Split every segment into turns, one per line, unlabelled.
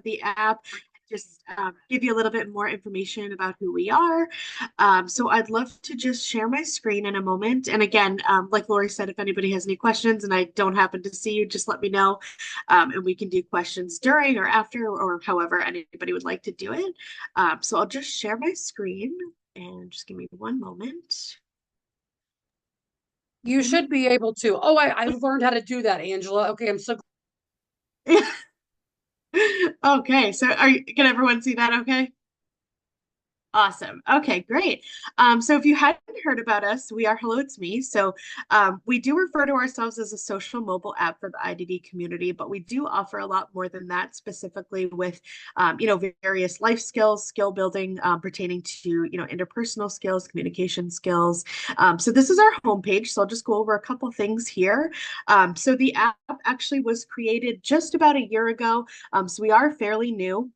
of the app, just give you a little bit more information about who we are. So I'd love to just share my screen in a moment. And again, like Lori said, if anybody has any questions and I don't happen to see you, just let me know. And we can do questions during or after, or however anybody would like to do it. So I'll just share my screen and just give me one moment.
You should be able to. Oh, I learned how to do that, Angela. Okay, I'm so
Okay, so can everyone see that okay? Awesome. Okay, great. So if you hadn't heard about us, we are Hello, It's Me. So we do refer to ourselves as a social mobile app for the IDD community, but we do offer a lot more than that, specifically with various life skills, skill building pertaining to interpersonal skills, communication skills. So this is our homepage. So I'll just go over a couple things here. So the app actually was created just about a year ago. So we are fairly new.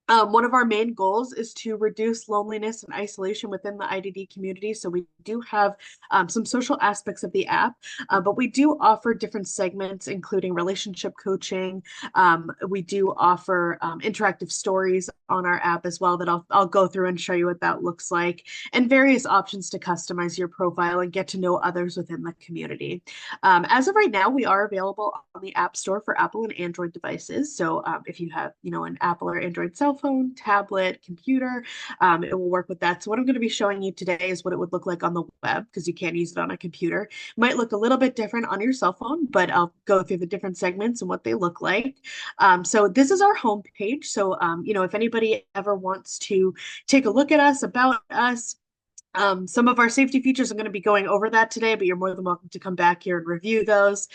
One of our main goals is to reduce loneliness and isolation within the IDD community. So we do have some social aspects of the app, but we do offer different segments, including relationship coaching. We do offer interactive stories on our app as well that I'll go through and show you what that looks like, and various options to customize your profile and get to know others within the community. As of right now, we are available on the App Store for Apple and Android devices. So if you have, an Apple or Android cell phone, tablet, computer, it will work with that. So what I'm going to be showing you today is what it would look like on the web because you can't use it on a computer. It might look a little bit different on your cell phone, but I'll go through the different segments and what they look like. So this is our homepage. So, if anybody ever wants to take a look at us, about us, some of our safety features, I'm going to be going over that today, but you're more than welcome to come back here and review those.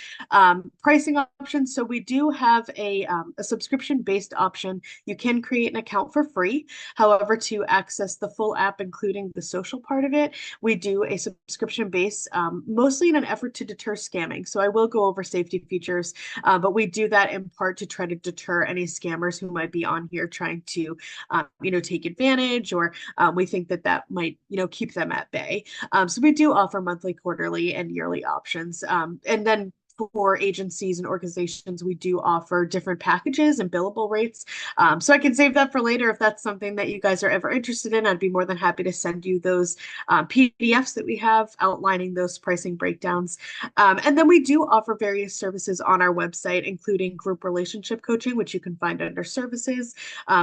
Pricing options. So we do have a subscription-based option. You can create an account for free. However, to access the full app, including the social part of it, we do a subscription base, mostly in an effort to deter scamming. So I will go over safety features, but we do that in part to try to deter any scammers who might be on here trying to, take advantage, or we think that might, keep them at bay. So we do offer monthly, quarterly, and yearly options. And then for agencies and organizations, we do offer different packages and billable rates. So I can save that for later if that's something that you guys are ever interested in. I'd be more than happy to send you those PDFs that we have outlining those pricing breakdowns. And then we do offer various services on our website, including group relationship coaching, which you can find under services.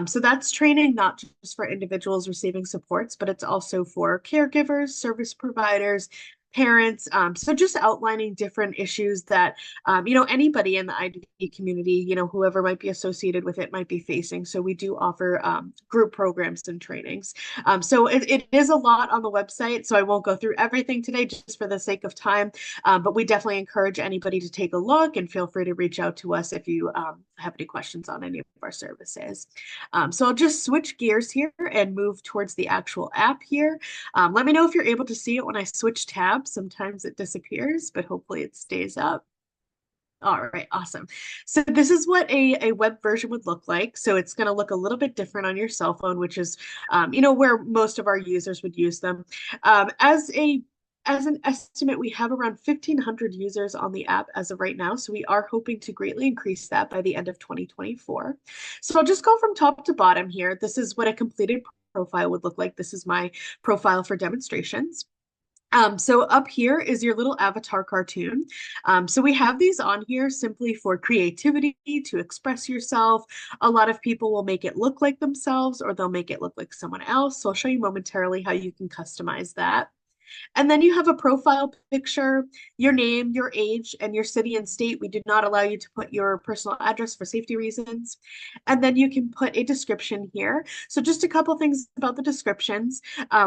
So that's training not just for individuals receiving supports, but it's also for caregivers, service providers, parents. So just outlining different issues that, anybody in the IDD community, whoever might be associated with it might be facing. So we do offer group programs and trainings. So it is a lot on the website. So I won't go through everything today just for the sake of time. But we definitely encourage anybody to take a look and feel free to reach out to us if you have any questions on any of our services. So I'll just switch gears here and move towards the actual app here. Let me know if you're able to see it when I switch tabs. Sometimes it disappears, but hopefully it stays up. All right, awesome. So this is what a web version would look like. So it's going to look a little bit different on your cell phone, which is, where most of our users would use them. As an estimate, we have around 1,500 users on the app as of right now. So we are hoping to greatly increase that by the end of 2024. So I'll just go from top to bottom here. This is what a completed profile would look like. This is my profile for demonstrations. So up here is your little avatar cartoon. So we have these on here simply for creativity, to express yourself. A lot of people will make it look like themselves or they'll make it look like someone else. So I'll show you momentarily how you can customize that. And then you have a profile picture, your name, your age, and your city and state. We do not allow you to put your personal address for safety reasons. And then you can put a description here. So just a couple things about the descriptions.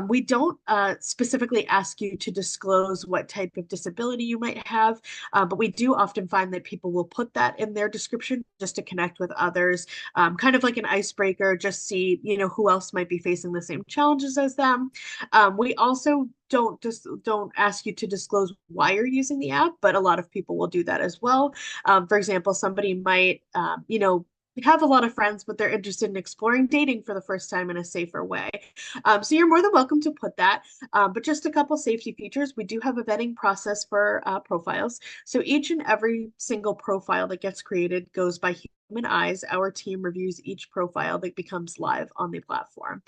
We don't specifically ask you to disclose what type of disability you might have, but we do often find that people will put that in their description just to connect with others, kind of like an icebreaker, just see, who else might be facing the same challenges as them. We also don't ask you to disclose why you're using the app, but a lot of people will do that as well. For example, somebody might, have a lot of friends, but they're interested in exploring dating for the first time in a safer way. So you're more than welcome to put that. But just a couple safety features. We do have a vetting process for profiles. So each and every single profile that gets created goes by human eyes, our team reviews each profile that becomes live on the platform.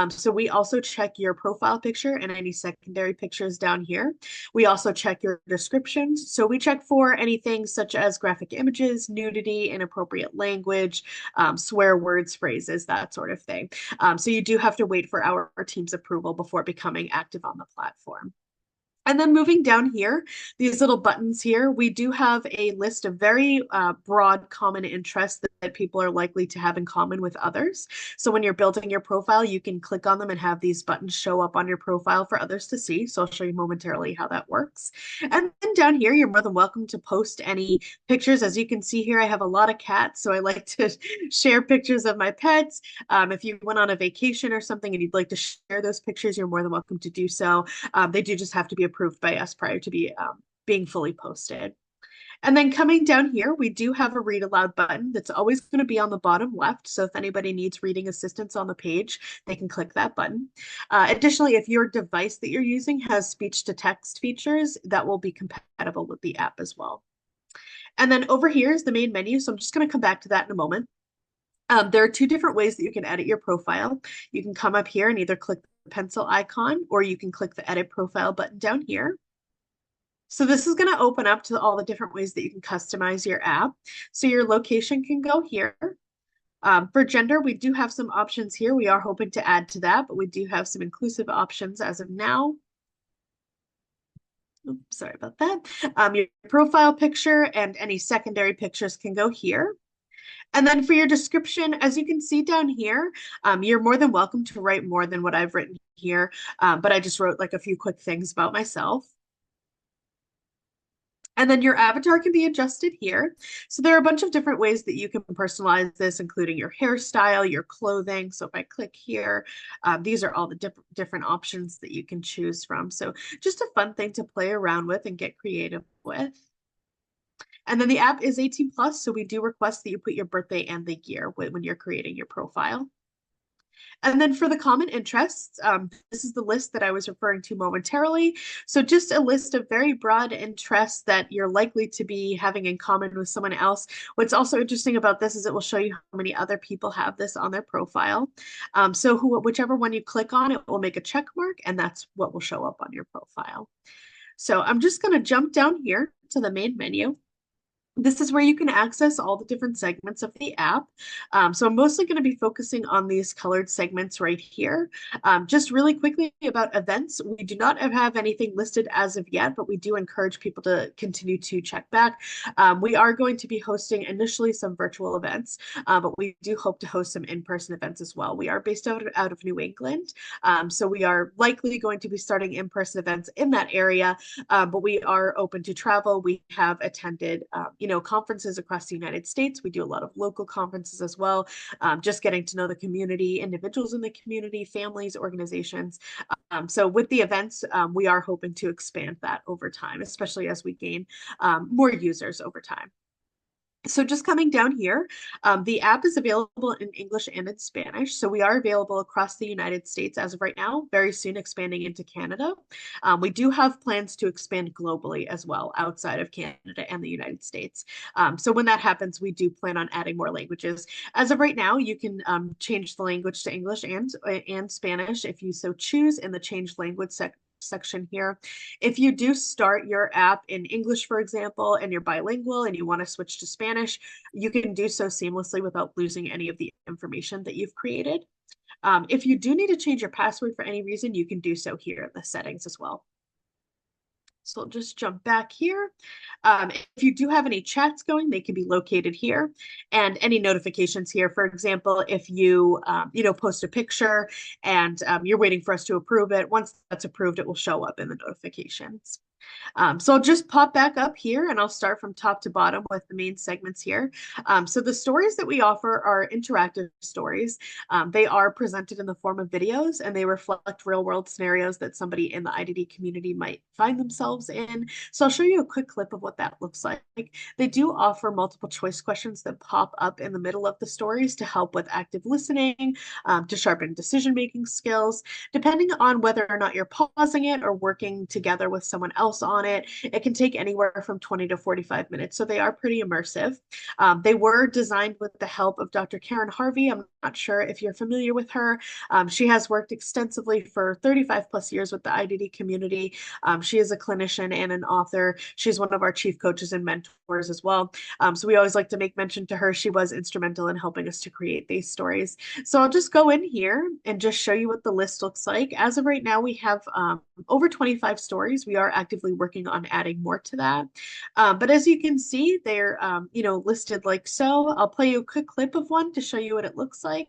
So we also check your profile picture and any secondary pictures down here. We also check your descriptions. So we check for anything such as graphic images, nudity, inappropriate language, swear words, phrases, that sort of thing. So you do have to wait for our team's approval before becoming active on the platform. And then moving down here, these little buttons here, we do have a list of very broad common interests that people are likely to have in common with others. So when you're building your profile, you can click on them and have these buttons show up on your profile for others to see. So I'll show you momentarily how that works. And then down here, you're more than welcome to post any pictures. As you can see here, I have a lot of cats, so I like to share pictures of my pets. If you went on a vacation or something and you'd like to share those pictures, you're more than welcome to do so. They do just have to be approved by us prior to being fully posted. And then coming down here, we do have a read aloud button that's always going to be on the bottom left. So if anybody needs reading assistance on the page, they can click that button. Additionally, if your device that you're using has speech to text features, that will be compatible with the app as well. And then over here is the main menu. So I'm just going to come back to that in a moment. There are two different ways that you can edit your profile. You can come up here and either click the pencil icon, or you can click the edit profile button down here. So this is going to open up to all the different ways that you can customize your app. So your location can go here. For gender, we do have some options here. We are hoping to add to that, but we do have some inclusive options as of now. Oops, sorry about that. Your profile picture and any secondary pictures can go here. And then for your description, as you can see down here, you're more than welcome to write more than what I've written here, but I just wrote like a few quick things about myself. And then your avatar can be adjusted here. So there are a bunch of different ways that you can personalize this, including your hairstyle, your clothing. So if I click here, these are all the different options that you can choose from. So just a fun thing to play around with and get creative with. And then the app is 18 plus, so we do request that you put your birthday and the year when you're creating your profile. And then for the common interests, this is the list that I was referring to momentarily. So just a list of very broad interests that you're likely to be having in common with someone else. What's also interesting about this is it will show you how many other people have this on their profile. So whichever one you click on, it will make a check mark, and that's what will show up on your profile. So I'm just going to jump down here to the main menu. This is where you can access all the different segments of the app. So I'm mostly going to be focusing on these colored segments right here. Just really quickly about events, we do not have anything listed as of yet, but we do encourage people to continue to check back. We are going to be hosting initially some virtual events, but we do hope to host some in-person events as well. We are based out of New England, so we are likely going to be starting in-person events in that area, but we are open to travel. We have attended, conferences across the United States. We do a lot of local conferences as well, just getting to know the community, individuals in the community, families, organizations. So with the events, we are hoping to expand that over time, especially as we gain more users over time. So just coming down here, the app is available in English and in Spanish. So we are available across the United States as of right now, very soon expanding into Canada. We do have plans to expand globally as well, outside of Canada and the United States. So when that happens, we do plan on adding more languages. As of right now, you can change the language to English and Spanish if you so choose in the change language section here. If you do start your app in English, for example, and you're bilingual and you want to switch to Spanish, you can do so seamlessly without losing any of the information that you've created. If you do need to change your password for any reason, you can do so here in the settings as well. So I'll just jump back here. If you do have any chats going, they can be located here, and any notifications here. For example, if you post a picture and you're waiting for us to approve it, once that's approved, it will show up in the notifications. So I'll just pop back up here and I'll start from top to bottom with the main segments here. So the stories that we offer are interactive stories. They are presented in the form of videos, and they reflect real world scenarios that somebody in the IDD community might find themselves in. So I'll show you a quick clip of what that looks like. They do offer multiple choice questions that pop up in the middle of the stories to help with active listening, to sharpen decision-making skills. Depending on whether or not you're pausing it or working together with someone else else on it. It can take anywhere from 20 to 45 minutes. So they are pretty immersive. They were designed with the help of Dr. Karen Harvey. I'm not sure if you're familiar with her. She has worked extensively for 35 plus years with the IDD community. She is a clinician and an author. She's one of our chief coaches and mentors as well. So we always like to make mention to her. She was instrumental in helping us to create these stories. So I'll just go in here and just show you what the list looks like. As of right now, we have over 25 stories. We are actively working on adding more to that. But as you can see, they're listed like so. I'll play you a quick clip of one to show you what it looks like.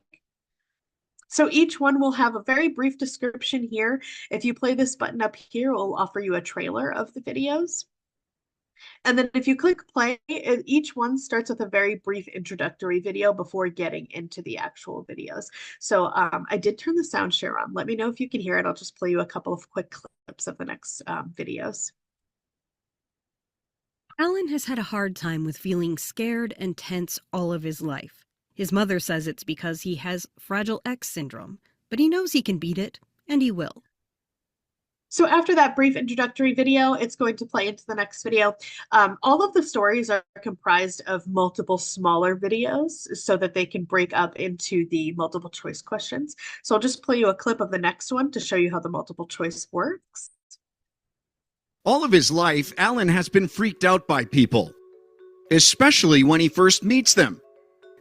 So each one will have a very brief description here. If you play this button up here, it will offer you a trailer of the videos. And then if you click play, each one starts with a very brief introductory video before getting into the actual videos. So I did turn the sound share on. Let me know if you can hear it. I'll just play you a couple of quick clips of the next videos.
Alan has had a hard time with feeling scared and tense all of his life. His mother says it's because he has Fragile X syndrome, but he knows he can beat it, and he will.
So after that brief introductory video, it's going to play into the next video. All of the stories are comprised of multiple smaller videos so that they can break up into the multiple choice questions. So I'll just play you a clip of the next one to show you how the multiple choice works.
All of his life, Alan has been freaked out by people, especially when he first meets them.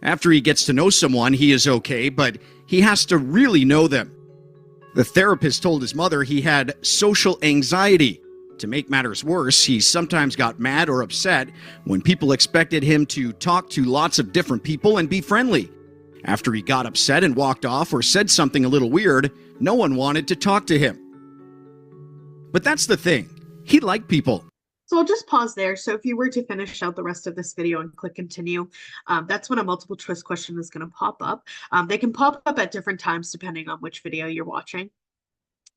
After he gets to know someone, he is okay, but he has to really know them. The therapist told his mother he had social anxiety. To make matters worse, he sometimes got mad or upset when people expected him to talk to lots of different people and be friendly. After he got upset and walked off or said something a little weird, no one wanted to talk to him. But that's the thing. He liked people.
So I'll just pause there. So if you were to finish out the rest of this video and click continue, that's when a multiple choice question is going to pop up. They can pop up at different times depending on which video you're watching.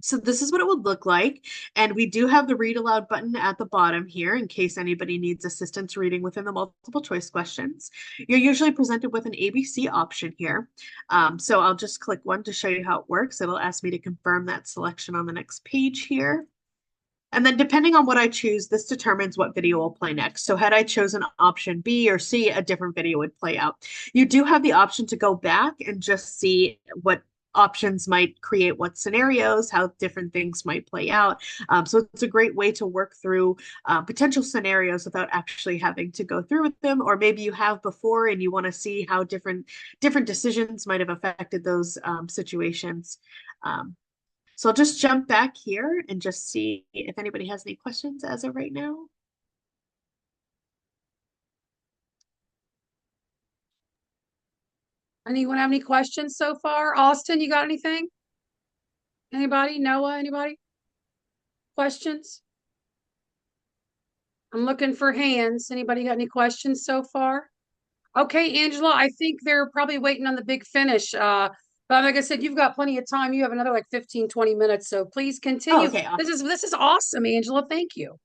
So this is what it would look like. And we do have the read aloud button at the bottom here in case anybody needs assistance reading within the multiple choice questions. You're usually presented with an ABC option here. So I'll just click one to show you how it works. It'll ask me to confirm that selection on the next page here. And then depending on what I choose, this determines what video will play next. So had I chosen option B or C, a different video would play out. You do have the option to go back and just see what options might create what scenarios, how different things might play out. So it's a great way to work through potential scenarios without actually having to go through with them. Or maybe you have before and you want to see how different decisions might have affected those situations. So I'll just jump back here and just see if anybody has any questions as of right now.
Anyone have any questions so far? Austin, you got anything? Anybody? Noah, anybody? Questions? I'm looking for hands. Anybody got any questions so far? Okay, Angela, I think they're probably waiting on the big finish. But like I said, you've got plenty of time. You have another like 15, 20 minutes. So please
Oh,
continue.
okay, awesome.
This is awesome, Angela. Thank you.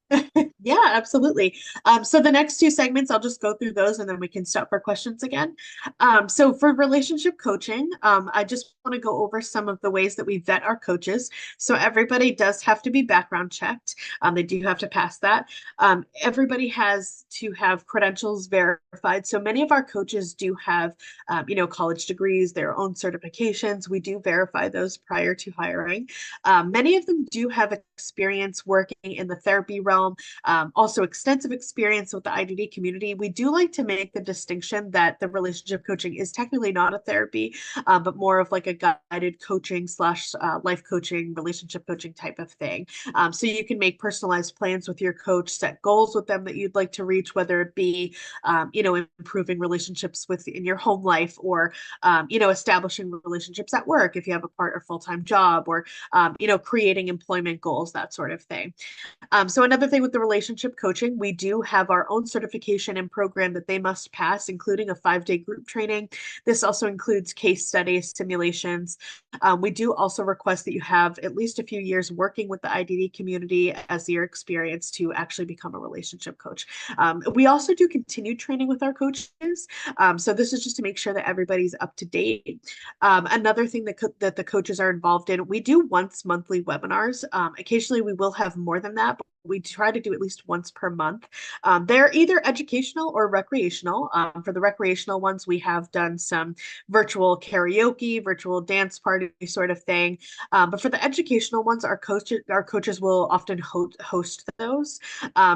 Yeah, absolutely. So the next two segments, I'll just go through those and then we can stop for questions again. So for relationship coaching, I just want to go over some of the ways that we vet our coaches. So everybody does have to be background checked. They do have to pass that. Everybody has to have credentials verified. So many of our coaches do have, college degrees, their own certifications. We do verify those prior to hiring. Many of them do have experience working in the therapy realm, also extensive experience with the IDD community. We do like to make the distinction that the relationship coaching is technically not a therapy, but more of like a guided coaching slash life coaching, relationship coaching type of thing. So you can make personalized plans with your coach, set goals with them that you'd like to reach, whether it be, improving relationships within your home life or, establishing relationships at work if you have a part or full-time job or, creating employment goals, that sort of thing. So another thing with the relationship coaching, we do have our own certification and program that they must pass, including a 5-day group training. This also includes case studies, simulations. We do also request that you have at least a few years working with the IDD community as your experience to actually become a relationship coach. We also do continued training with our coaches. So this is just to make sure that everybody's up to date. Another thing that the coaches are involved in, we do once monthly webinars. Occasionally we will have more than that, but we try to do at least once per month. They're either educational or recreational. For the recreational ones, we have done some virtual karaoke, virtual dance party sort of thing. But for the educational ones, our coaches will often host those.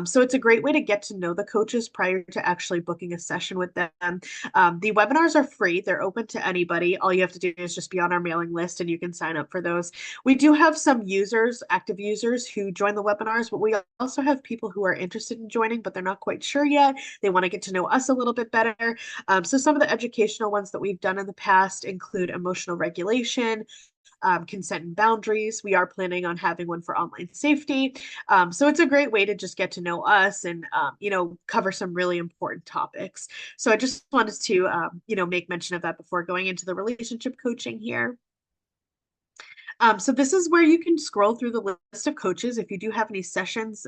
So it's a great way to get to know the coaches prior to actually booking a session with them. The webinars are free. They're open to anybody. All you have to do is just be on our mailing list and you can sign up for those. We do have some users, active users who join the webinars, but we also have people who are interested in joining, but they're not quite sure yet. They want to get to know us a little bit better. So some of the educational ones that we've done in the past include emotional regulation, consent and boundaries. We are planning on having one for online safety. So it's a great way to just get to know us and, cover some really important topics. So I just wanted to, make mention of that before going into the relationship coaching here. So this is where you can scroll through the list of coaches. If you do have any sessions,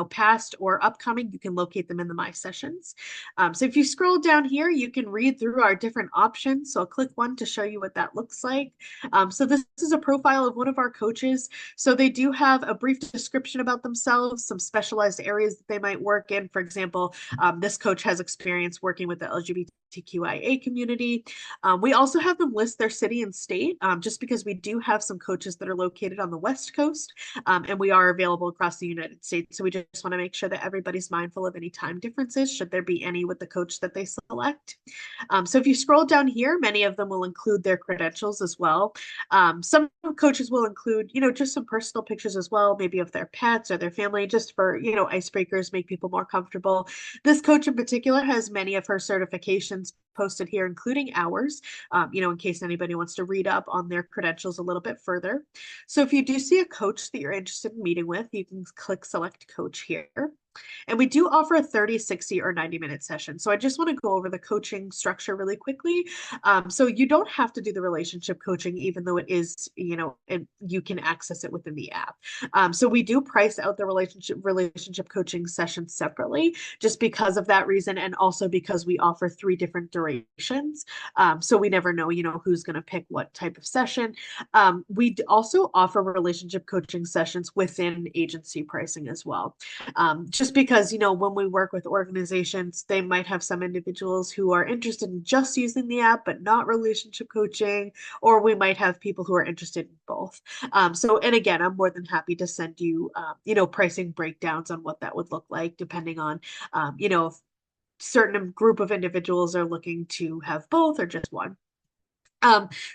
past or upcoming, you can locate them in the My Sessions. So if you scroll down here, you can read through our different options. So I'll click one to show you what that looks like. So this is a profile of one of our coaches. So they do have a brief description about themselves, some specialized areas that they might work in. For example, this coach has experience working with the LGBTQIA community. We also have them list their city and state, just because we do have some coaches that are located on the West Coast, and we are available across the United States. So we just want to make sure that everybody's mindful of any time differences, should there be any with the coach that they select. So if you scroll down here, many of them will include their credentials as well. Some coaches will include, just some personal pictures as well, maybe of their pets or their family, just for, icebreakers, make people more comfortable. This coach in particular has many of her certifications posted here, including ours, in case anybody wants to read up on their credentials a little bit further. So if you do see a coach that you're interested in meeting with, you can click select coach here. And we do offer a 30, 60, or 90-minute session. So I just want to go over the coaching structure really quickly. So you don't have to do the relationship coaching, even though it is, and you can access it within the app. So we do price out the relationship coaching sessions separately, just because of that reason, and also because we offer 3 different durations. So we never know, who's going to pick what type of session. We also offer relationship coaching sessions within agency pricing as well. Just because, when we work with organizations, they might have some individuals who are interested in just using the app, but not relationship coaching, or we might have people who are interested in both. And again, I'm more than happy to send you, pricing breakdowns on what that would look like, depending on, if certain group of individuals are looking to have both or just one.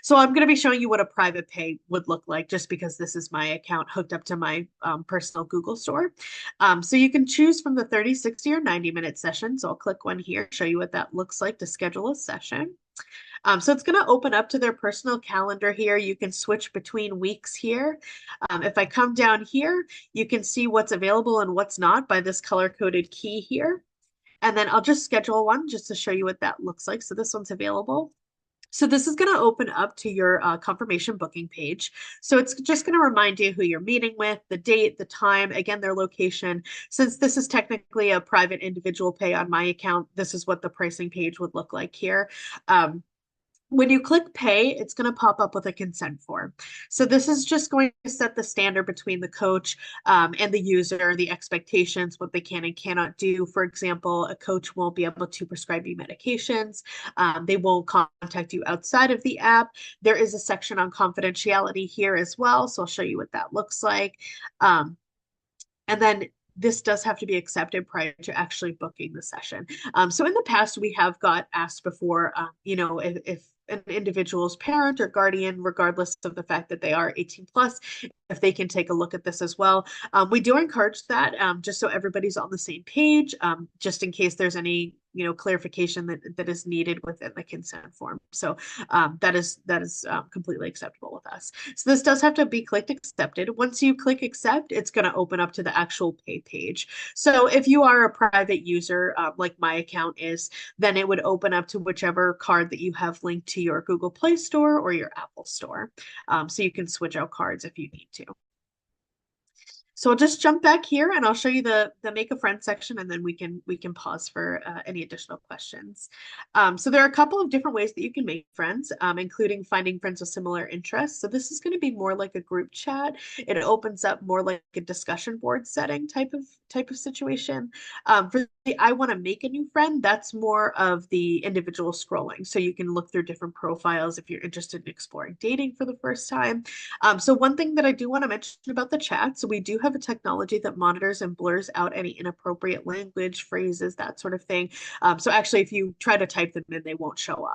So I'm going to be showing you what a private pay would look like, just because this is my account hooked up to my personal Google store. So you can choose from the 30, 60, or 90-minute session. So I'll click one here, show you what that looks like to schedule a session. So it's going to open up to their personal calendar here. You can switch between weeks here. If I come down here, you can see what's available and what's not by this color-coded key here. And then I'll just schedule one just to show you what that looks like. So this one's available. So this is going to open up to your confirmation booking page. So it's just going to remind you who you're meeting with, the date, the time, again, their location. Since this is technically a private individual pay on my account, this is what the pricing page would look like here. When you click pay, it's going to pop up with a consent form. So this is just going to set the standard between the coach and the user, the expectations, what they can and cannot do. For example, a coach won't be able to prescribe you medications. They won't contact you outside of the app. There is a section on confidentiality here as well. So I'll show you what that looks like. And then this does have to be accepted prior to actually booking the session. So in the past, we have got asked before, if an individual's parent or guardian, regardless of the fact that they are 18 plus, if they can take a look at this as well. We do encourage that, just so everybody's on the same page, just in case there's any clarification that is needed within the consent form. So that is completely acceptable with us. So this does have to be clicked accepted. Once you click accept, it's going to open up to the actual pay page. So if you are a private user, like my account is, then it would open up to whichever card that you have linked to your Google Play Store or your Apple Store. So you can switch out cards if you need to. So I'll just jump back here and I'll show you the make a friend section, and then we can pause for any additional questions. So there are a couple of different ways that you can make friends, including finding friends with similar interests. So this is going to be more like a group chat. It opens up more like a discussion board setting type of situation. For the I want to make a new friend, that's more of the individual scrolling. So you can look through different profiles if you're interested in exploring dating for the first time. So one thing that I do want to mention about the chat, so we do have a technology that monitors and blurs out any inappropriate language, phrases, that sort of thing. So actually, if you try to type them in, they won't show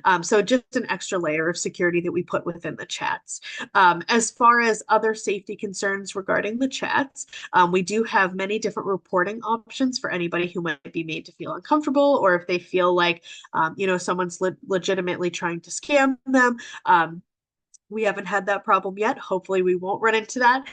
up. So just an extra layer of security that we put within the chats. As far as other safety concerns regarding the chats, we do have many different reporting options for anybody who might be made to feel uncomfortable, or if they feel like, someone's legitimately trying to scam them. We haven't had that problem yet. Hopefully, we won't run into that.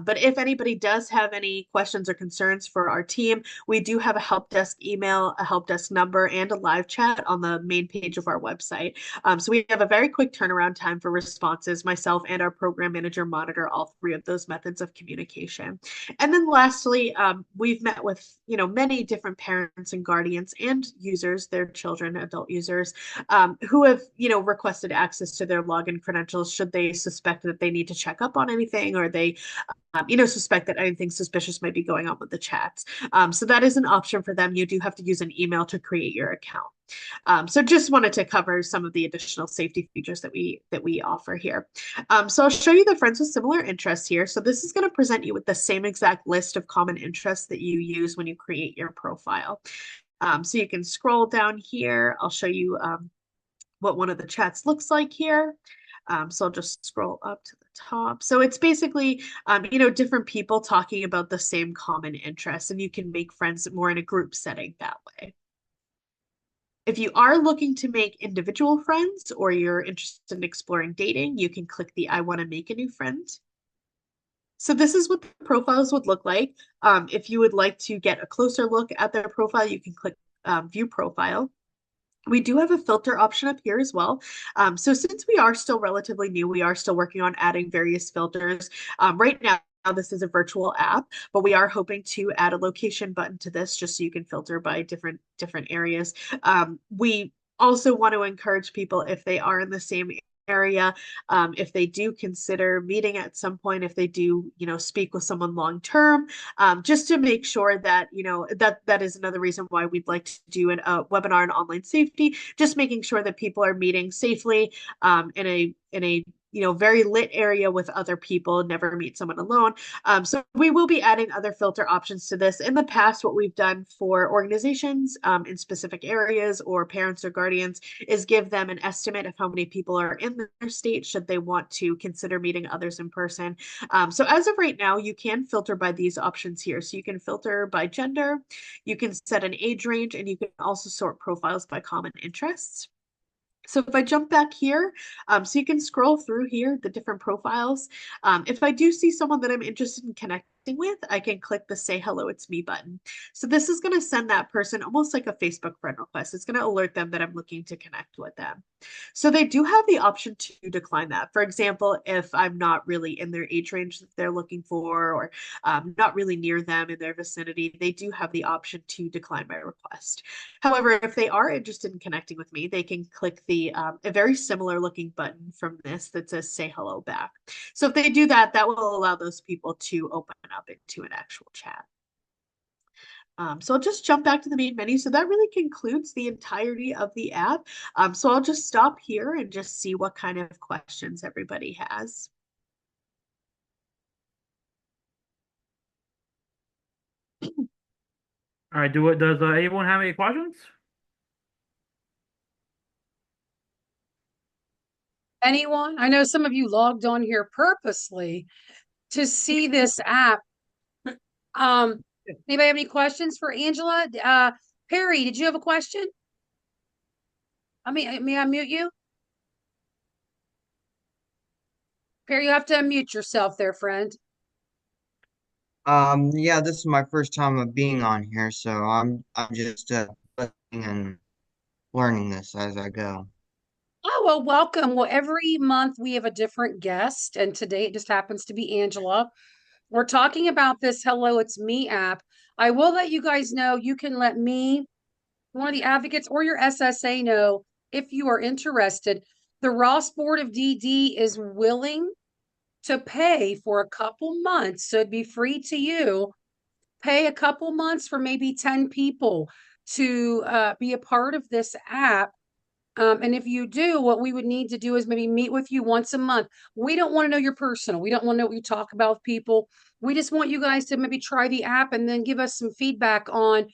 But if anybody does have any questions or concerns for our team, we do have a help desk email, a help desk number, and a live chat on the main page of our website. So we have a very quick turnaround time for responses. Myself and our program manager monitor all three of those methods of communication. And then lastly, we've met with many different parents and guardians and users, their children, adult users, who have requested access to their login credentials should they suspect that they need to check up on anything, or they suspect that anything suspicious might be going on with the chats. So that is an option for them. You do have to use an email to create your account. So just wanted to cover some of the additional safety features that we offer here. So I'll show you the friends with similar interests here. So this is going to present you with the same exact list of common interests that you use when you create your profile. So you can scroll down here. I'll show you what one of the chats looks like here. So I'll just scroll up to the top. So it's basically, different people talking about the same common interests, and you can make friends more in a group setting that way. If you are looking to make individual friends, or you're interested in exploring dating, you can click the I want to make a new friend. So this is what the profiles would look like. If you would like to get a closer look at their profile, you can click view profile. We do have a filter option up here as well. So since we are still relatively new, we are still working on adding various filters. Right now, this is a virtual app, but we are hoping to add a location button to this just so you can filter by different areas. We also want to encourage people, if they are in the same area, if they do consider meeting at some point, if they do speak with someone long term, just to make sure that that is another reason why we'd like to do a webinar on online safety, just making sure that people are meeting safely in a very lit area with other people, never meet someone alone. So we will be adding other filter options to this. In the past, what we've done for organizations in specific areas, or parents or guardians, is give them an estimate of how many people are in their state should they want to consider meeting others in person. So as of right now, you can filter by these options here. So you can filter by gender, you can set an age range, and you can also sort profiles by common interests. So if I jump back here, so you can scroll through here, the different profiles. If I do see someone that I'm interested in connecting with, I can click the say hello, it's me button. So this is going to send that person almost like a Facebook friend request. It's going to alert them that I'm looking to connect with them. So they do have the option to decline that. For example, if I'm not really in their age range that they're looking for, or not really near them in their vicinity, they do have the option to decline my request. However, if they are interested in connecting with me, they can click a very similar looking button from this that says say hello back. So if they do that, that will allow those people to open up into an actual chat. So I'll just jump back to the main menu. So that really concludes the entirety of the app. So I'll just stop here and just see what kind of questions everybody has.
All right. Does anyone have any questions?
Anyone? I know some of you logged on here purposely to see this app. Anybody have any questions for Angela? Perry, did you have a question? May I mute you? Perry, you have to unmute yourself there, friend.
Yeah, this is my first time of being on here, so I'm just listening and learning this as I go.
Oh, well, welcome. Well, every month we have a different guest, and today it just happens to be Angela. we're talking about this Hello It's Me app. I will let you guys know you can let me, one of the advocates, or your SSA know if you are interested. The Ross Board of DD is willing to pay for a couple months, so it'd be free to you. Pay a couple months for maybe 10 people to be a part of this app. And if you do, what we would need to do is maybe meet with you once a month. We don't want to know your personal. We don't want to know what you talk about with people. We just want you guys to maybe try the app and then give us some feedback on,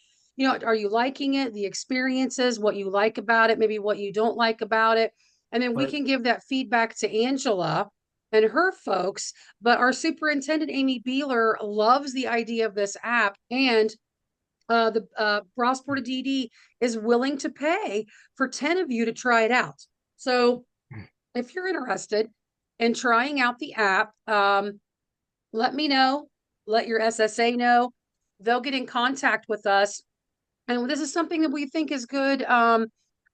are you liking it, the experiences, what you like about it, maybe what you don't like about it. And then we
But
can give that feedback to Angela and her folks. But our superintendent, Amy Beeler, loves the idea of this app, and the Brossport of DD is willing to pay for 10 of you to try it out. So if you're interested in trying out the app, let me know, let your SSA know. They'll get in contact with us. And this is something that we think is good, not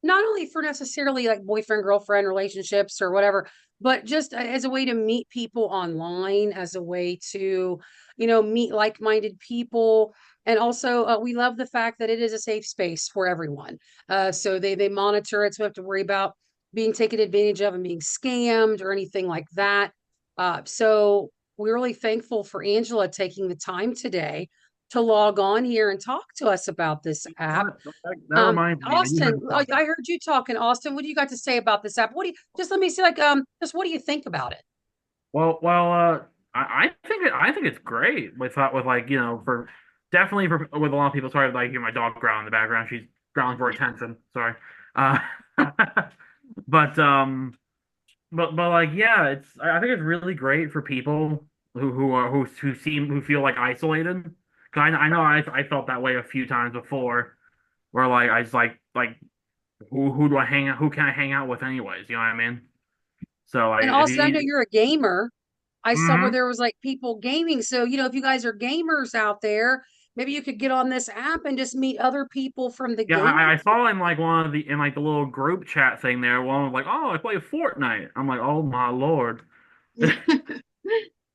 only for necessarily like boyfriend, girlfriend relationships or whatever, but just as a way to meet people online, as a way to, meet like-minded people. And also, we love the fact that it is a safe space for everyone. So they monitor it, so we have to worry about being taken advantage of and being scammed or anything like that. So we're really thankful for Angela taking the time today to log on here and talk to us about this app.
that reminds me that you
Austin,
had
I heard you talking. Austin, what do you got to say about this app? What do you just let me see, like, just what do you think about it?
I think it's great with like for definitely for with a lot of people. Sorry, like hear my dog growl in the background. She's growling for attention. Sorry, uh, but but like yeah, I think it's really great for people who feel like isolated. 'Cause I know I felt that way a few times before, where like I just like who do I hang out? Who can I hang out with anyways? You know what I mean? So like
And
if
Austin, I know
you,
you're a gamer. I saw where
mhm.
there was like people gaming. So, if you guys are gamers out there, maybe you could get on this app and just meet other people from the
Yeah,
gaming.
I saw in like one of the in like the little group chat thing there, one was like, "Oh, I play Fortnite." I'm like, "Oh my Lord!"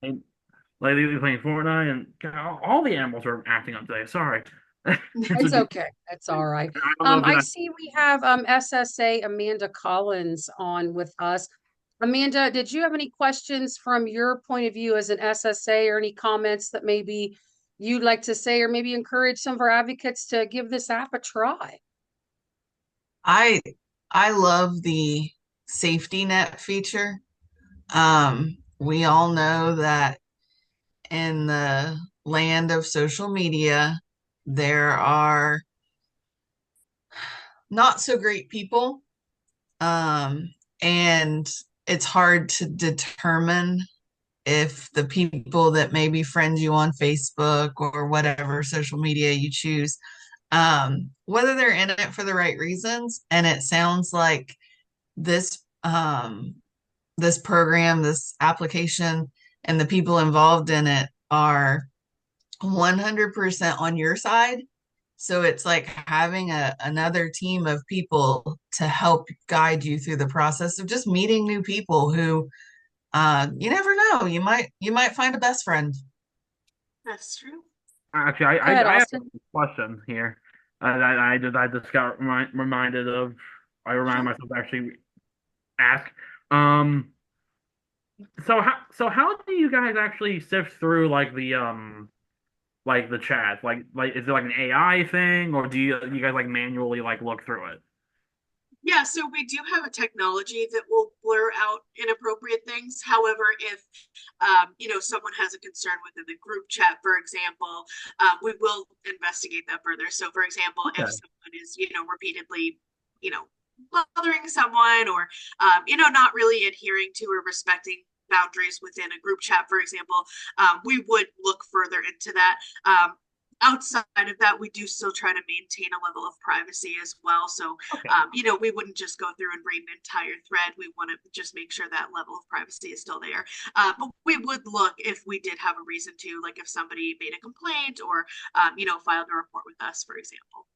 And, like they were playing Fortnite, and God, all the animals are acting up today. Sorry, it's a,
It's okay. That's all right.
I don't know if
I
that.
see we have SSA Amanda Collins on with us. Amanda, did you have any questions from your point of view as an SSA, or any comments that maybe you'd like to say, or maybe encourage some of our advocates to give this app a try?
I I love the safety net feature. We all know that in the land of social media, there are not so great people. And it's hard to determine if the people that maybe friend you on Facebook or whatever social media you choose, whether they're in it for the right reasons. And it sounds like this this program, this application, and the people involved in it are 100% on your side. So it's like having another team of people to help guide you through the process of just meeting new people who you never know. You might find a best friend.
That's true.
Actually,
Go ahead,
I have a
Austin.
question here. I just got reminded of. I reminded
Sure.
myself to actually ask. Um, so how do you guys actually sift through like the chat? Like is it like an AI thing, or do you guys like manually like look through it?
Yeah, so we do have a technology that will blur out inappropriate things. However, if someone has a concern within the group chat, for example, we will investigate that further. So, for example, if
Okay.
someone is repeatedly you know bothering someone, or not really adhering to or respecting boundaries within a group chat, for example, we would look further into that. Outside of that, we do still try to maintain a level of privacy as well. So,
Okay.
we wouldn't just go through and read an entire thread. We want to just make sure that level of privacy is still there. But we would look if we did have a reason to, like if somebody made a complaint, or, filed a report with us, for example.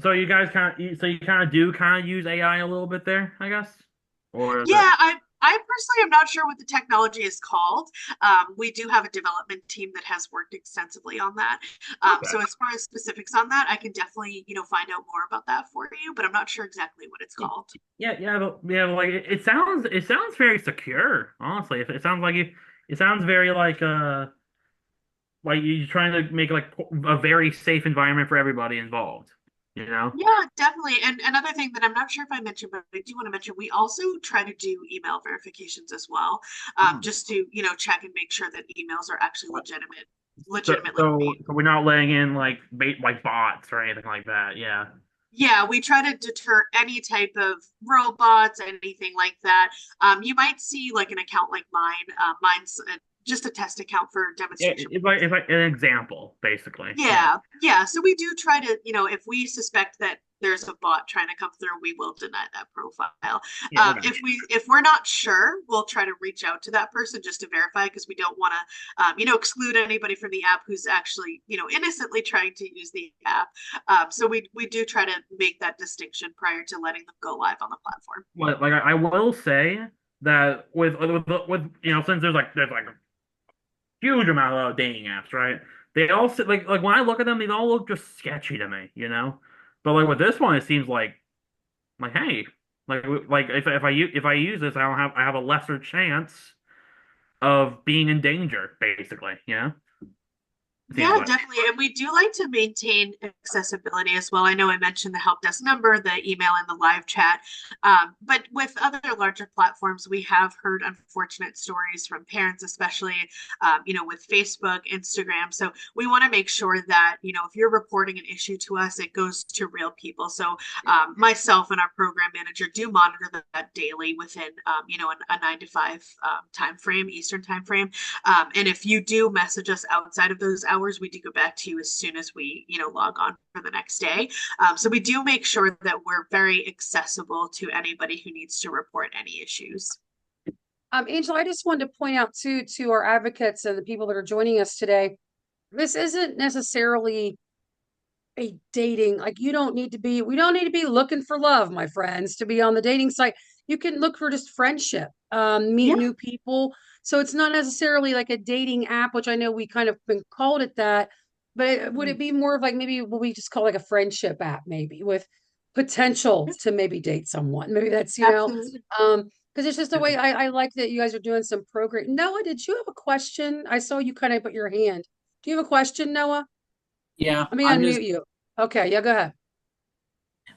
So you guys kind of so you kind of do kind of use AI a little bit there, I guess, or is
Yeah,
it?
I personally am not sure what the technology is called. We do have a development team that has worked extensively on that.
Okay.
So as far as specifics on that, I can definitely, find out more about that for you, but I'm not sure exactly what it's called.
Like it sounds very secure, honestly. It sounds like it sounds very like you're trying to make like a very safe environment for everybody involved, you know?
Yeah, definitely. And another thing that I'm not sure if I mentioned, but I do want to mention, we also try to do email verifications as well,
Hmm.
just to, check and make sure that emails are actually
So,
legitimately
so,
made.
so we're not letting in like bait like bots or anything like that. Yeah.
Yeah, we try to deter any type of robots, anything like that. You might see like an account like mine. Mine's just a test account for
Yeah,
demonstration.
it's like an example, basically. Yeah.
Yeah. So we do try to, if we suspect that there's a bot trying to come through, we will deny that profile.
Yeah, okay.
If we're not sure, we'll try to reach out to that person just to verify because we don't want to, exclude anybody from the app who's actually, innocently trying to use the app. So we do try to make that distinction prior to letting them go live on the platform.
Like I will say that with since there's like a huge amount of dating apps, right? They all like when I look at them, they all look just sketchy to me, you know. But like with this one, it seems like hey, like if I use this, I have a lesser chance of being in danger, basically, you know. It seems
Yeah,
like.
definitely. And we do like to maintain accessibility as well. I know I mentioned the help desk number, the email, and the live chat. But with other larger platforms, we have heard unfortunate stories from parents, especially, with Facebook, Instagram. So we want to make sure that, if you're reporting an issue to us, it goes to real people. So myself and our program manager do monitor that daily within, a 9 to 5 time frame, Eastern time frame. And if you do message us outside of those hours, we do go back to you as soon as we, log on for the next day. So we do make sure that we're very accessible to anybody who needs to report any issues.
Angela, I just wanted to point out to our advocates and the people that are joining us today, this isn't necessarily a dating, like we don't need to be looking for love, my friends, to be on the dating site. You can look for just friendship, meet
Yeah.
new people. So it's not necessarily like a dating app, which I know we kind of been called it that, but would it be more of like maybe what we just call like a friendship app, maybe with potential to maybe date someone? Maybe that's,
Absolutely.
because it's just the way I like that you guys are doing some program. Noah, did you have a question? I saw you kind of put your hand. Do you have a question, Noah?
Yeah,
Let me
I'm just
unmute you. Okay, yeah, go ahead.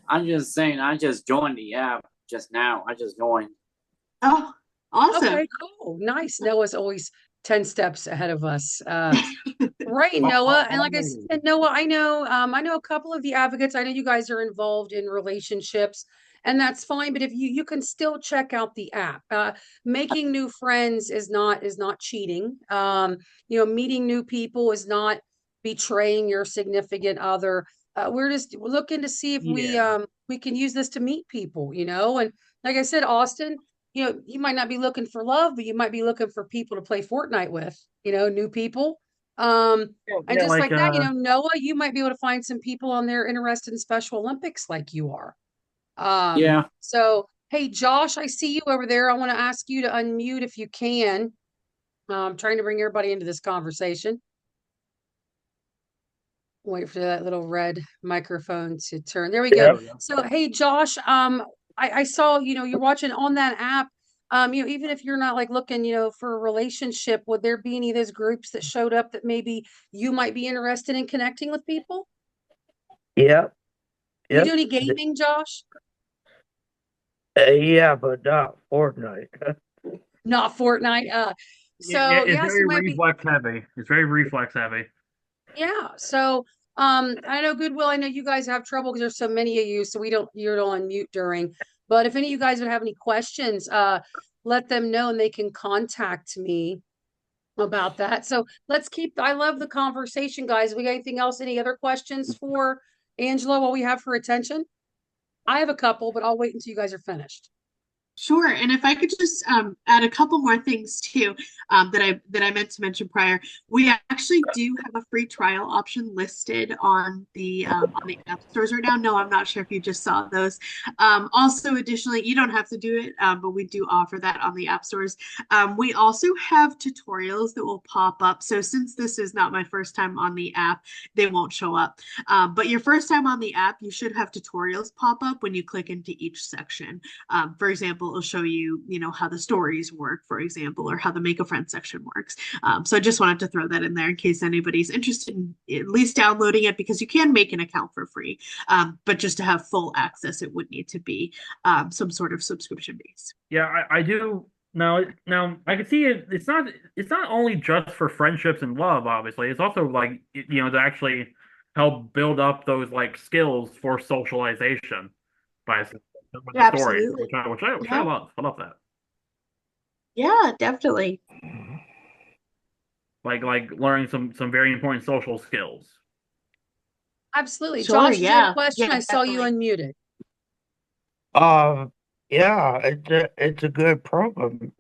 I'm just saying I just joined the app just now. I just joined.
Oh, awesome.
Okay, cool. Nice. Noah's always 10 steps ahead of us. Right,
Oh,
Noah.
oh,
And like I
oh.
said, Noah, I know a couple of the advocates. I know you guys are involved in relationships, and that's fine. But if you can still check out the app. Making new friends is not cheating. Meeting new people is not betraying your significant other. We're just looking to see if we
Yeah.
we can use this to meet people, and like I said, Austin, you might not be looking for love, but you might be looking for people to play Fortnite with, new people.
Yeah,
And
yeah,
just
like
like that, Noah, you might be able to find some people on there interested in Special Olympics like you are.
Yeah.
So hey, Josh, I see you over there. I want to ask you to unmute if you can. I'm trying to bring everybody into this conversation. Wait for that little red microphone to turn. There we
there
go.
we go.
So, hey, Josh, I saw, you're watching on that app. Even if you're not like looking, for a relationship, would there be any of those groups that showed up that maybe you might be interested in connecting with people?
Yep,
You do
yep.
any gaming, Josh?
Yeah, but not Fortnite.
Not Fortnite.
Yeah,
So
it's
yes, you
very
might be.
reflex heavy. It's very reflex heavy.
Yeah. So, I know Goodwill, I know you guys have trouble because there's so many of you, so you're on mute during. But if any of you guys would have any questions, let them know and they can contact me about that. So I love the conversation, guys. We got anything else? Any other questions for Angela while we have her attention? I have a couple, but I'll wait until you guys are finished.
Sure, and if I could just add a couple more things too that I meant to mention prior, we actually do have a free trial option listed on the app stores right now. No, I'm not sure if you just saw those. Also, additionally, you don't have to do it, but we do offer that on the app stores. We also have tutorials that will pop up. So since this is not my first time on the app, they won't show up. But your first time on the app, you should have tutorials pop up when you click into each section. For example, it'll show you, how the stories work, for example, or how the make a friend section works. So I just wanted to throw that in there in case anybody's interested in at least downloading it because you can make an account for free. But just to have full access, it would need to be some sort of subscription base.
Yeah, I do. Now I can see it. It's not only just for friendships and love. Obviously, it's also like to actually help build up those like skills for socialization by with the
Yeah,
stories, which
absolutely.
I
Yeah,
love. I love that.
yeah, definitely.
Like learning some very important social skills.
Absolutely.
Sure,
Josh, did you have a
yeah,
question?
yeah,
I saw you
definitely.
unmuted.
Um, yeah, it's a good program.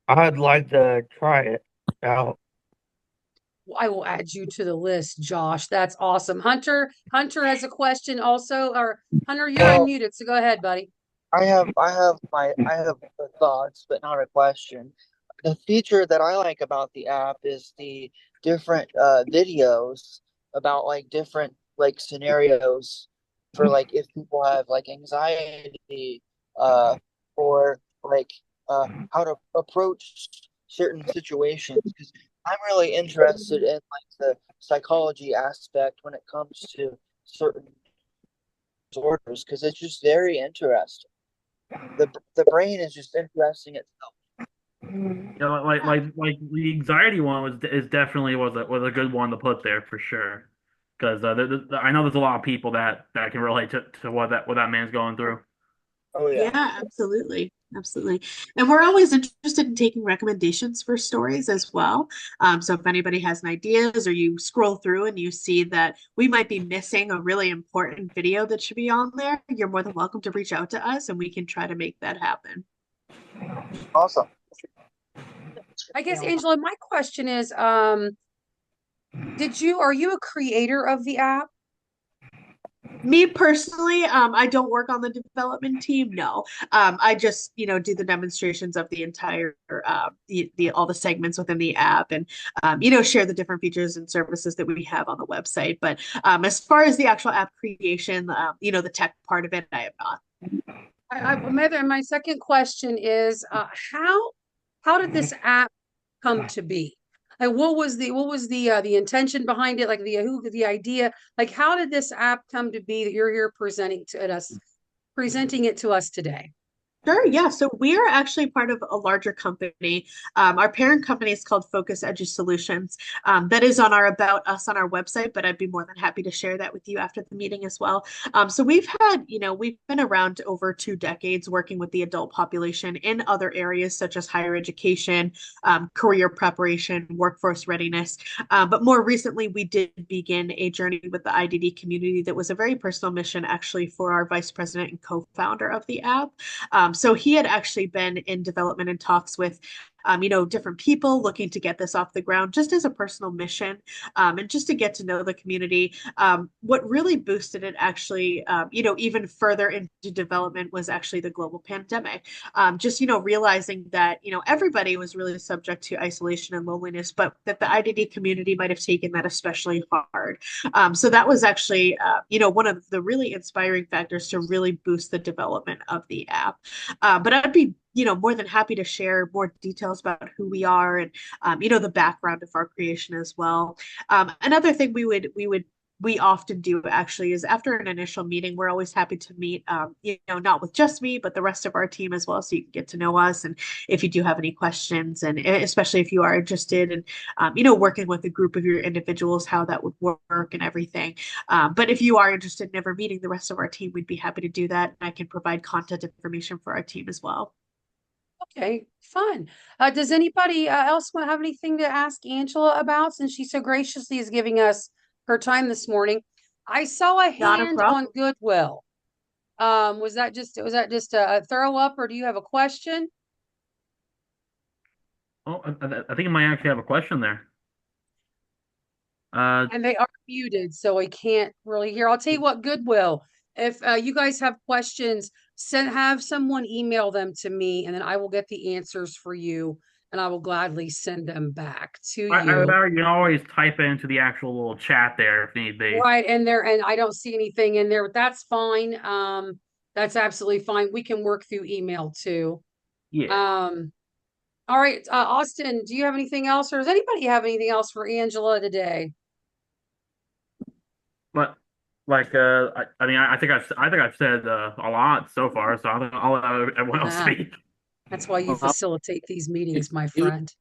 I'd like to try it out.
I will add you to the list, Josh. That's awesome. Hunter has a question also, or Hunter, you're
Well,
unmuted, so go ahead, buddy.
I have thoughts, but not a question. The feature that I like about the app is the different videos about like different like scenarios for like if people have like anxiety uh or like how to approach certain situations because I'm really interested in like the psychology aspect when it comes to certain disorders because it's just very interesting. The brain is just interesting itself.
Yeah.
Like the anxiety one is definitely was a good one to put there for sure. Because I know there's a lot of people that can relate to what that man's going through.
Oh yeah.
Yeah, absolutely. Absolutely. And we're always interested in taking recommendations for stories as well. So if anybody has an ideas or you scroll through and you see that we might be missing a really important video that should be on there, you're more than welcome to reach out to us and we can try to make that happen.
Awesome.
I guess, Angela, my question is, are you a creator of the app?
Me personally, I don't work on the development team. No, I just do the demonstrations of the entire the all the segments within the app, and share the different features and services that we have on the website. But as far as the actual app creation, the tech part of it, I am not.
My second question is, how did this app come to be? Like, what was the intention behind it? Like the idea? Like, how did this app come to be that you're here presenting it to us today?
Sure, yeah. So we are actually part of a larger company. Our parent company is called Focus Edu Solutions. That is on our About Us on our website, but I'd be more than happy to share that with you after the meeting as well. So we've been around over 2 decades working with the adult population in other areas such as higher education, career preparation, workforce readiness. But more recently, we did begin a journey with the IDD community that was a very personal mission actually for our vice president and co-founder of the app. So he had actually been in development and talks with, different people looking to get this off the ground just as a personal mission and just to get to know the community. What really boosted it actually, even further into development was actually the global pandemic. Just, realizing that, everybody was really subject to isolation and loneliness, but that the IDD community might have taken that especially hard. So that was actually, one of the really inspiring factors to really boost the development of the app. But I'd be, more than happy to share more details about who we are and, the background of our creation as well. Another thing we often do actually is after an initial meeting, we're always happy to meet, not with just me, but the rest of our team as well. So you can get to know us. And if you do have any questions, and especially if you are interested in, working with a group of your individuals, how that would work and everything. But if you are interested in ever meeting the rest of our team, we'd be happy to do that. And I can provide content information for our team as well.
Okay, fun. Does anybody else want to have anything to ask Angela about since she so graciously is giving us her time this morning? I saw a
Not a
hand
problem.
on Goodwill. Was that just a throw up, or do you have a question?
Oh, I think I might actually have a question there. Uh,
And they are muted, so I can't really hear. I'll tell you what, Goodwill, if you guys have questions, have someone email them to me, and then I will get the answers for you, and I will gladly send them back to you.
you can always type it into the actual little chat there if need be.
Right, and I don't see anything in there, but that's fine. That's absolutely fine. We can work through email too.
Yeah.
All right, Austin, do you have anything else, or does anybody have anything else for Angela today?
But like I mean I think I've said a lot so far, so I'll let everyone else speak.
That's why you
Well,
facilitate these meetings, my
it,
friend.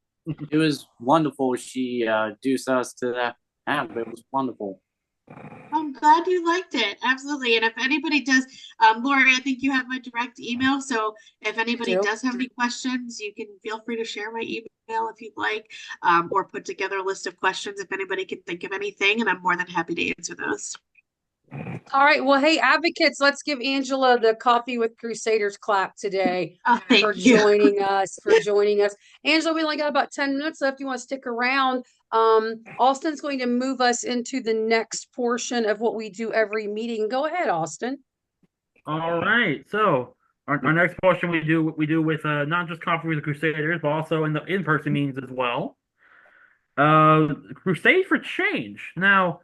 it was wonderful. She introduced us to that app. It was wonderful.
I'm glad you liked it. Absolutely. And if anybody does, Lori, I think you have my direct email. So if anybody
Do.
does have any questions, you can feel free to share my email if you'd like, or put together a list of questions if anybody can think of anything. And I'm more than happy to answer those.
All right. Well, hey, advocates, let's give Angela the Coffee with Crusaders clap today
Oh,
for
thank you.
joining us. Angela, we only got about 10 minutes left. You want to stick around? Austin's going to move us into the next portion of what we do every meeting. Go ahead, Austin.
All right. So our next portion we do with not just Coffee with the Crusaders, but also in the in-person meetings as well. Crusade for Change. Now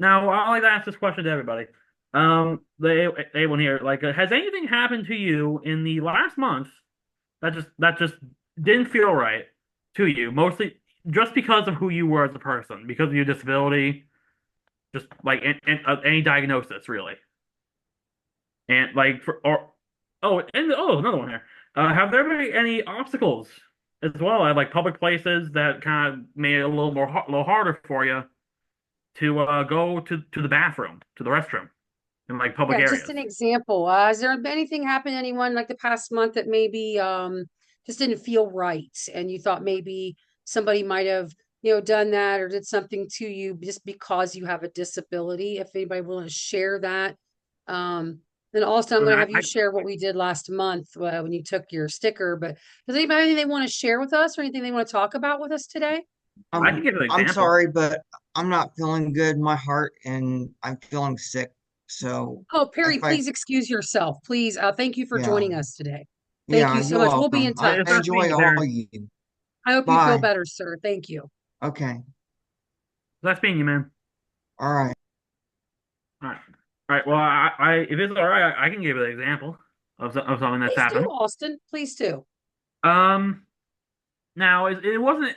I like to ask this question to everybody. Anyone here, like, has anything happened to you in the last month that just didn't feel right to you, mostly just because of who you were as a person, because of your disability, just like any diagnosis, really, and like another one here. Have there been any obstacles as well at like public places that kind of made it a little harder for you to go to the bathroom, to the restroom in like public
Yeah,
areas?
just an example. Has there been anything happen to anyone like the past month that maybe just didn't feel right, and you thought maybe somebody might have, done that or did something to you just because you have a disability? If anybody willing to share that. Then also I'm
I
going
mean,
to have you share what we did last month when you took your sticker. But does anybody have anything they want to share with us or anything they want to talk about with us today?
I can give an
I'm
example.
sorry, but I'm not feeling good in my heart and I'm feeling sick. So
Oh, Perry,
if I,
please excuse yourself. Please. Thank you for
yeah,
joining us today. Thank
yeah,
you so
you're
much. We'll be
welcome.
in
I
It's
touch.
not being
enjoy
you,
all
Barry.
of you.
I hope you feel
Bye.
better, sir. Thank you.
Okay.
That's being you, man.
All right.
All right. All right. Well, if it's all right, I can give you an example of something that's
Please do,
happened.
Austin. Please do.
Um, Now it wasn't.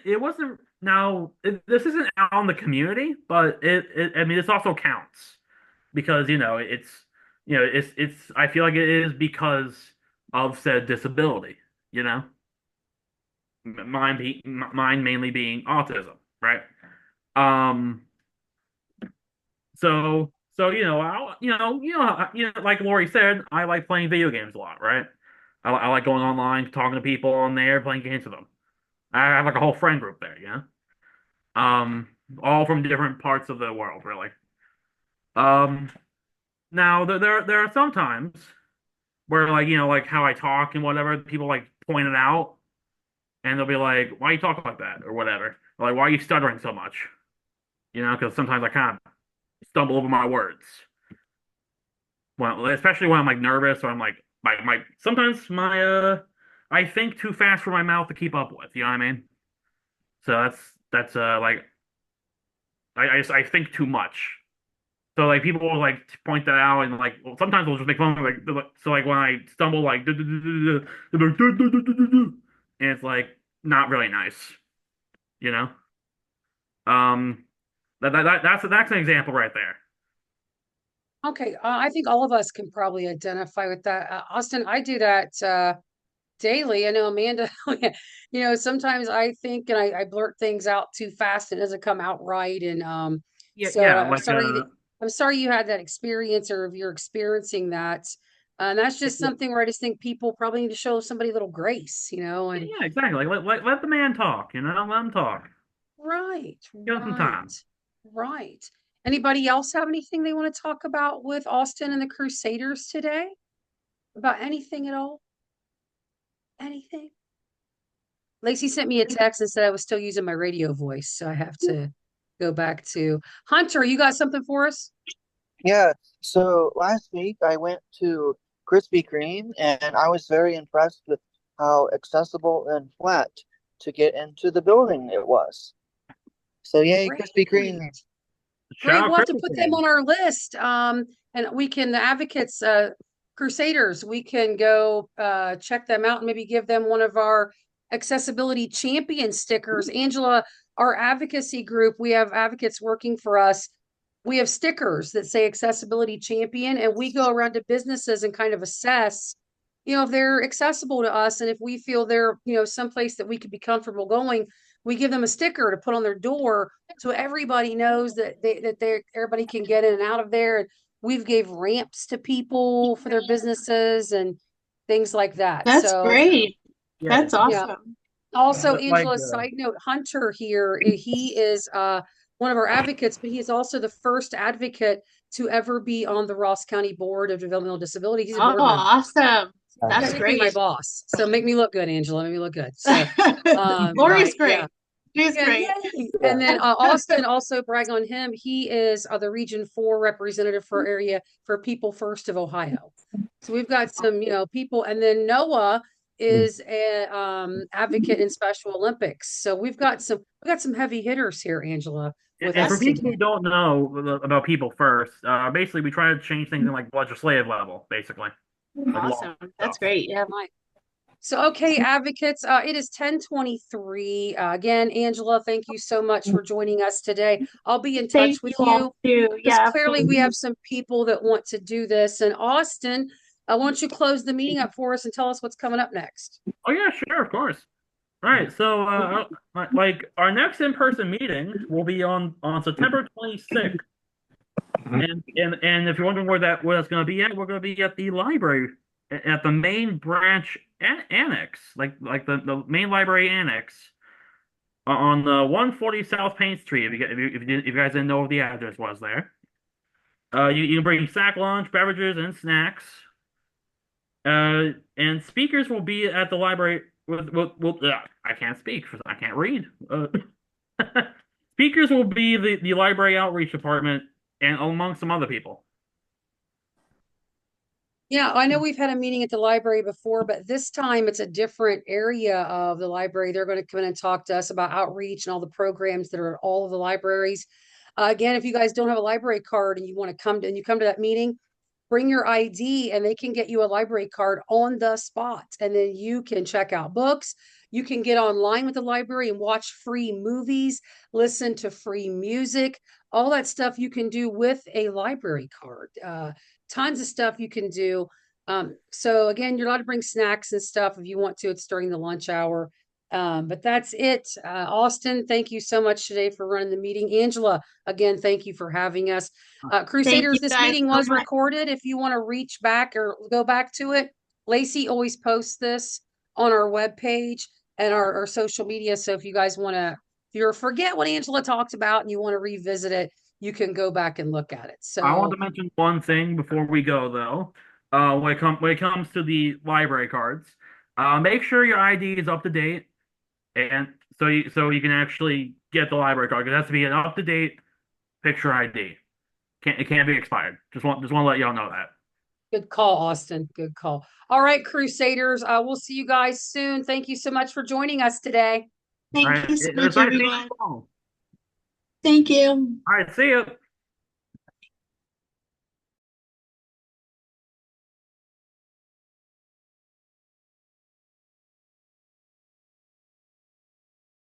Now this isn't out in the community, but I mean this also counts because it's I feel like it is because of said disability. You know, mine mainly being autism, right? Um, so like Lori said, I like playing video games a lot, right? I like going online, talking to people on there, playing games with them. I have like a whole friend group there, you know? All from different parts of the world, really. Um, Now there are some times where like like how I talk and whatever, people like point it out, and they'll be like, "Why you talk like that?" or whatever. Or, like, "Why are you stuttering so much?" Because sometimes I kind of stumble over my words. Well, especially when I'm like nervous or I'm like my sometimes my I think too fast for my mouth to keep up with. You know what I mean? So that's like I think too much. So like people will like point that out and like sometimes they'll just make fun of me, like so like when I stumble like and it's like not really nice, you know. Um, that's an example right there.
Okay, I think all of us can probably identify with that. Austin, I do that daily. I know Amanda, sometimes I think and I blurt things out too fast and it doesn't come out right. And
Yeah,
so
yeah,
I'm
like
sorry I'm sorry you had that experience or if you're experiencing that. And that's just
yeah,
something where I just think people probably need to show somebody a little grace, and
yeah, exactly. Like let the man talk, let him talk.
right,
Give him some time.
right. Anybody else have anything they want to talk about with Austin and the Crusaders today? about anything at all? Anything? Lacey sent me a text and said I was still using my radio voice, so I have to go back to Hunter. You got something for us?
Yeah, so last week I went to Krispy Kreme and I was very impressed with how accessible and flat to get into the building it was. So yay,
Great.
Krispy Kreme.
Great.
Shout
We'll
out
have to put them
Kristen.
on our list. And we can, the advocates, Crusaders, we can go check them out and maybe give them one of our accessibility champion stickers. Angela, our advocacy group, we have advocates working for us. We have stickers that say accessibility champion, and we go around to businesses and kind of assess, if they're accessible to us. And if we feel they're, someplace that we could be comfortable going, we give them a sticker to put on their door so everybody knows that everybody can get in and out of there. And we've gave ramps to people for their businesses and things like that.
That's
So
great.
Yeah,
That's
yeah.
awesome.
Also,
but like,
Angela, side note, Hunter here, he is one of our advocates, but he is also the first advocate to ever be on the Ross County Board of Developmental Disability. He's a
Oh,
board member.
awesome. That's
Technically my
great.
boss. So make me look good, Angela. Make me look good. So
Lori's
right,
great.
yeah.
She's
Yeah,
great.
yay. And then Austin, also brag on him. He is the Region 4 representative for area for People First of Ohio. So we've got some, people. And then Noah is a advocate in Special Olympics. So we've got some heavy hitters here, Angela, with
and for
us
people
today.
who don't know about people first, basically we try to change things in like legislative level, basically. Like law
Awesome. That's
stuff.
great. Yeah.
Right. So, okay, advocates, it is 10:23. Again, Angela, thank you so much for joining us today. I'll be in touch
Thank
with
you
you
all too.
because
Yeah,
clearly we
absolutely.
have some people that want to do this. And Austin, why don't you close the meeting up for us and tell us what's coming up next?
Oh yeah, sure, of course. Right. So, like our next in-person meeting will be on September 26th, and if you're wondering where that's going to be at, we're going to be at the library, at the main branch annex, like the main library annex, on the 140 South Paint Street. If you guys didn't know what the address was there, you can bring snack lunch, beverages, and snacks. And speakers will be at the library I can't speak because I can't read. Speakers will be the library outreach department and among some other people.
Yeah, I know we've had a meeting at the library before, but this time it's a different area of the library. They're going to come in and talk to us about outreach and all the programs that are at all of the libraries. Again, if you guys don't have a library card and you want to come to, and you come to that meeting, bring your ID and they can get you a library card on the spot. And then you can check out books. You can get online with the library and watch free movies, listen to free music, all that stuff you can do with a library card. Tons of stuff you can do. So again, you're allowed to bring snacks and stuff if you want to. It's during the lunch hour. But that's it. Austin, thank you so much today for running the meeting. Angela, again, thank you for having us.
Thank
Crusaders,
you
this
guys
meeting
so
was
much.
recorded. If you want to reach back or go back to it, Lacey always posts this on our webpage and our social media. So if you guys want to, if you forget what Angela talked about and you want to revisit it, you can go back and look at it.
I want
So
to mention one thing before we go though. When it comes to the library cards, make sure your ID is up to date, and so you can actually get the library card. Because it has to be an up to date picture ID. It can't be expired. Just want to let y'all know that.
good call, Austin. Good call. All right, Crusaders. We'll see you guys soon. Thank you so much for joining us today.
All
Thank
right,
you so
it's
much,
nice seeing you
everyone.
all.
Thank you.
All right, see you.